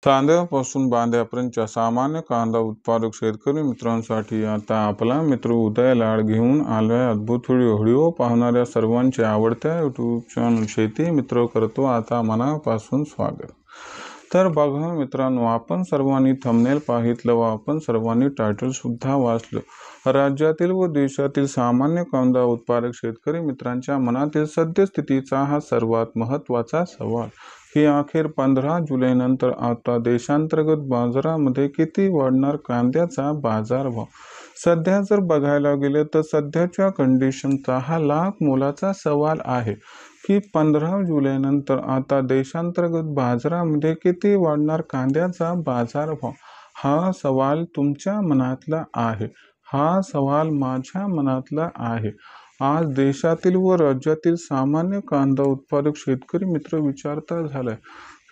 कांद्यापासून बांध्यापर्यंतच्या सामान्य कांदा उत्पादक शेतकरी मित्रांसाठी आता आपला मित्र उदय लाड घेऊन आलाय अद्भुत व्हिडिओ पाहणाऱ्या सर्वांचे आवडत्या यूट्यूब चॅनल शेती मित्र करतो आता मनापासून स्वागत। तर बघा मित्रांनो, आपण सर्वांनी थंबनेल पाहितलं व आपण सर्वांनी टायटल सुद्धा वाचलं। राज्यातील व देशातील सामान्य कांदा उत्पादक शेतकरी मित्रांच्या मनातील सद्यस्थितीचा हा सर्वात महत्त्वाचा सवाल की अखेर 15 जुलैनंतर आता देशांतर्गत बाजारामध्ये किती वाढणार कांद्याचा बाजारभाव। सध्या जर बघायला गेले तर सध्याच्या कंडिशनचा हा लाख मोलाचा सवाल आहे की 15 जुलैनंतर आता देशांतर्गत बाजारामध्ये किती वाढणार कांद्याचा बाजारभाव। हा सवाल तुमच्या मनातला आहे, हा सवाल माझ्या मनातला आहे। आज देशातील व राज्यातील सामान्य कांदा उत्पादक शेतकरी मित्र विचारता झालाय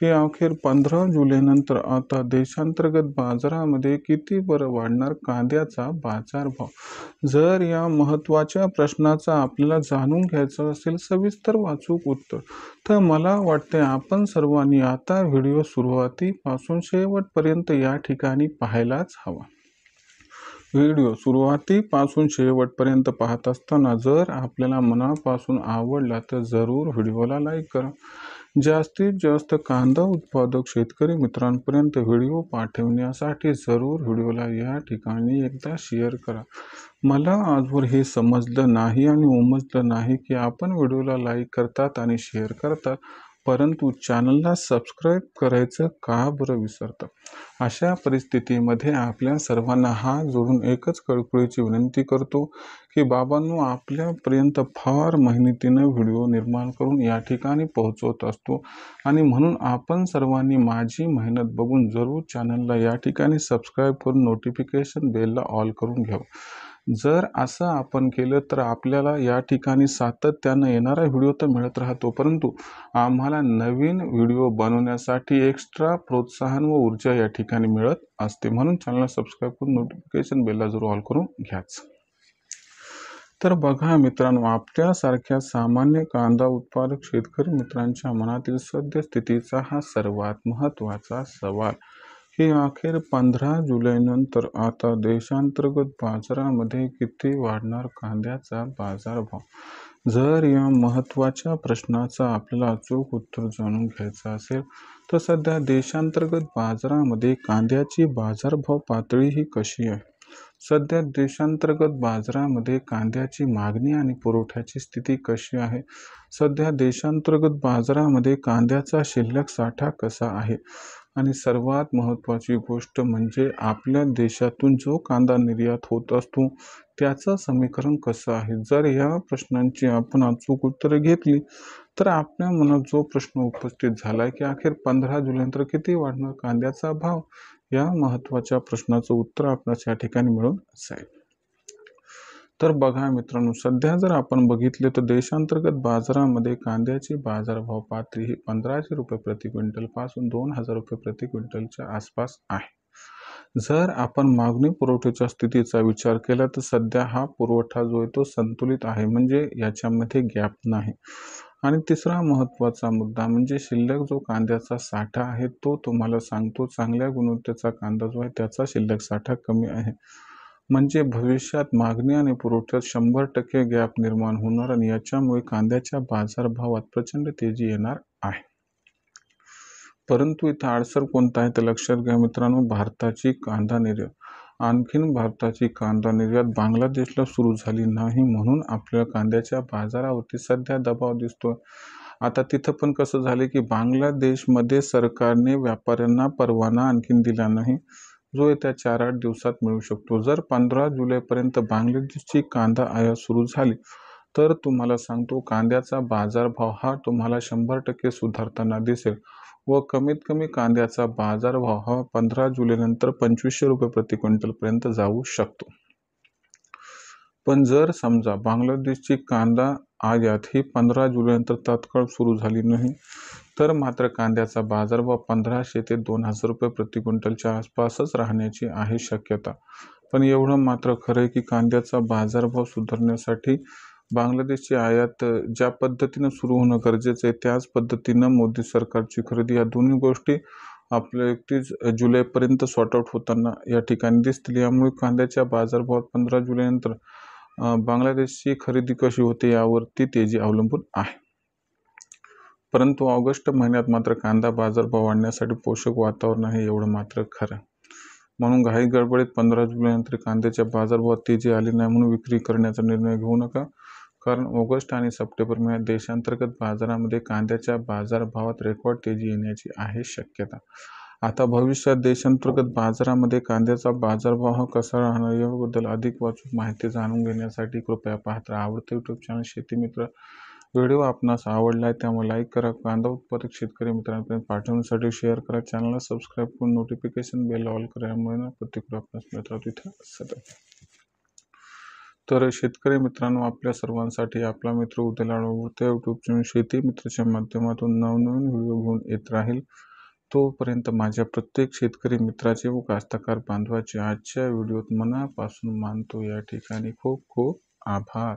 की अखेर 15 जुलैनंतर आता देशांतर्गत बाजारामध्ये किती बरं वाढणार कांद्याचा बाजारभाव। जर या महत्त्वाच्या प्रश्नाचा आपल्याला जाणून घ्यायचं असेल सविस्तर वाचूक उत्तर, तर मला वाटते आपण सर्वांनी आता व्हिडिओ सुरुवातीपासून शेवटपर्यंत या ठिकाणी पाहायलाच हवा। व्हिडिओ सुरुवातीपासून शेवटपर्यंत पाहत असताना जर आपल्याला मनापासून आवडला तर जरूर व्हिडिओला लाईक करा। जास्तीत जास्त कांदा उत्पादक शेतकरी मित्रांपर्यंत व्हिडिओ पाठवण्यासाठी जरूर व्हिडिओला या ठिकाणी एकदा शेअर करा। मला आजवर हे समजलं नाही आणि उमजलं नाही की आपण व्हिडिओला लाईक करतात आणि शेअर करतात, परंतु चॅनलला सबस्क्राईब करायचं का बरं विसरतं। अशा परिस्थितीमध्ये आपल्या सर्वांना हात जोडून एकच कळकळीची विनंती करतो की बाबांनो, आपल्यापर्यंत फार मेहनतीनं व्हिडिओ निर्माण करून या ठिकाणी पोहोचवत असतो आणि म्हणून आपण सर्वांनी माझी मेहनत बघून जरूर चॅनलला या ठिकाणी सबस्क्राईब करून नोटिफिकेशन बेलला ऑल करून घ्यावं। जर असं आपण केलं तर आपल्याला या ठिकाणी सातत्यानं येणारा व्हिडिओ तर मिळत राहतो, परंतु आम्हाला नवीन व्हिडिओ बनवण्यासाठी एक्स्ट्रा प्रोत्साहन व ऊर्जा या ठिकाणी मिळत असते। म्हणून चॅनलला सबस्क्राईब करून नोटिफिकेशन बेलला जरूर ऑल करून घ्याच। तर बघा मित्रांनो, आपल्यासारख्या सामान्य कांदा उत्पादक शेतकरी मित्रांच्या मनातील सद्यस्थितीचा हा सर्वात महत्त्वाचा सवाल की अखेर 15 जुलैनंतर आता देशांतर्गत बाजारामध्ये किती वाढणार कांद्याचा बाजारभाव। जर या महत्त्वाच्या प्रश्नाचं आपल्याला अचूक उत्तर जाणून घ्यायचं असेल तर सध्या देशांतर्गत बाजारामध्ये कांद्याची बाजारभाव पातळी ही कशी आहे। सध्या देशांतर्गत बाजारामध्ये कांद्याची मागणी आणि पुरवठ्याची स्थिती कशी आहे। सध्या देशांतर्गत बाजारामध्ये कांद्याचा शिल्लक साठा कसा आहे आणि सर्वात महत्त्वाची गोष्ट म्हणजे आपल्या देशातून जो कांदा निर्यात होत असतो त्याचं समीकरण कसं आहे। जर या प्रश्नांची आपण अचूक उत्तरे घेतली तर आपल्या मनात जो प्रश्न उपस्थित झाला की अखेर 15 जुलैनंतर किती वाढणार कांद्याचा भाव, या महत्त्वाच्या प्रश्नाचं उत्तर आपल्याला या ठिकाणी मिळून जाईल। तर बघा मित्रांनो, सध्या जर आपण बघितले तर देशांतर्गत बाजारामध्ये कांद्याची बाजारभाव पातळी ही 1500 रुपये प्रति क्विंटल पासून 2000 रुपये प्रति क्विंटलच्या आसपास आहे। जर आपण मागणी पुरवठ्याच्या स्थितीचा विचार केला तर सध्या हा पुरवठा जो आहे तो संतुलित आहे, म्हणजे याच्यामध्ये गॅप नाही। आणि तिसरा महत्त्वाचा मुद्दा म्हणजे शिल्लक जो कांद्याचा साठा आहे तो तुम्हाला सांगतो चांगल्या गुणवत्तेचा कांदा जो आहे त्याचा शिल्लक साठा कमी आहे, म्हणजे भविष्यात मागणी आणि पुरवठ्यात 100% गॅप निर्माण होणार आणि याच्यामुळे कांद्याच्या बाजारभावात प्रचंड तेजी येणार आहे। परंतु इथं अडसर कोणता आहे तर लक्षात घ्या मित्रांनो, भारताची कांदा निर्यात आणखीन भारताची कांदा निर्यात बांगलादेशला सुरू झाली नाही, म्हणून आपल्या कांद्याच्या बाजारावरती सध्या दबाव दिसतोय। आता तिथं पण कसं झाले की बांगलादेशमध्ये सरकारने व्यापाऱ्यांना परवाना आणखीन दिला नाही, जो येत्या 4-8 दिवसात मिळू शकतो। जर 15 जुलैपर्यंत बांगलादेशची कांदा आयात सुरू झाली तर तुम्हाला सांगतो कांद्याचा बाजारभाव हा तुम्हाला 100% सुधारताना दिसेल व कमीत कमी कांद्याचा बाजारभाव हा 15 जुलैनंतर 2500 रुपये प्रति क्विंटल पर्यंत जाऊ शकतो। पण जर समजा बांगलादेशची कांदा आयात ही 15 जुलैनंतर तात्काळ सुरू झाली नाही तर मात्र कांद्याचा बाजारभाव 1500 ते 2000 रुपये प्रति क्विंटलच्या आसपासच राहण्याची आहे शक्यता। पण एवढं मात्र खरं आहे की कांद्याचा बाजारभाव सुधारण्यासाठी बांगलादेशची आयात ज्या पद्धतीनं सुरू होणं गरजेचं आहे त्याच पद्धतीनं मोदी सरकारची खरेदी या दोन्ही गोष्टी आपल्या 31 जुलैपर्यंत सॉर्ट आउट होताना या ठिकाणी दिसतील. यामुळे कांद्याच्या बाजारभावात 15 जुलैनंतर बांगलादेशची खरेदी कशी होते यावरती तेजी अवलंबून आहे. परंतु ऑगस्ट महिन्यात मात्र कांदा बाजारभाव वाढण्यासाठी पोषक वातावरण आहे, एवढं मात्र खरं. म्हणून घाई गडबडीत 15 जुलैनंतर कांद्याच्या बाजारभावात तेजी आली नाही म्हणून विक्री करण्याचा निर्णय घेऊ नका. कारण ऑगस्ट आणि सप्टेंबर महिन्यात देशांतर्गत बाजारामध्ये कांद्याच्या बाजारभावात रेकॉर्ड तेजी येण्याची आहे शक्यता. आता भविष्यात देशांतर्गत बाजारामध्ये कांद्याचा बाजारभाव हा कसा राहणार याबद्दल अधिक वाचूक माहिती जाणून घेण्यासाठी कृपया पाहत राहा. आवडते यूट्यूब चॅनल शेती मित्र. व्हिडिओ आपणास आवडला आहे त्यामुळे लाईक करा. कांदा उत्पादक शेतकरी मित्रांपर्यंत पाठवण्यासाठी शेअर करा. चॅनलला सबस्क्राईब करून नोटिफिकेशन बेल ऑल करा. यामुळे प्रत्येक व्हिडिओ आपणास मिळत राहतो इथे सतत. तर शेतकरी मित्रांनो, आपल्या सर्वांसाठी आपला मित्र उदय लाड आवडत्या यूट्यूब चॅनल शेती मित्राच्या माध्यमातून नवनवीन व्हिडिओ घेऊन येत राहील. तोपर्यंत माझ्या प्रत्येक शेतकरी मित्राचे व कास्तकार बांधवाचे आजच्या व्हिडिओत मनापासून मानतो. या ठिकाणी खूप खूप आभार.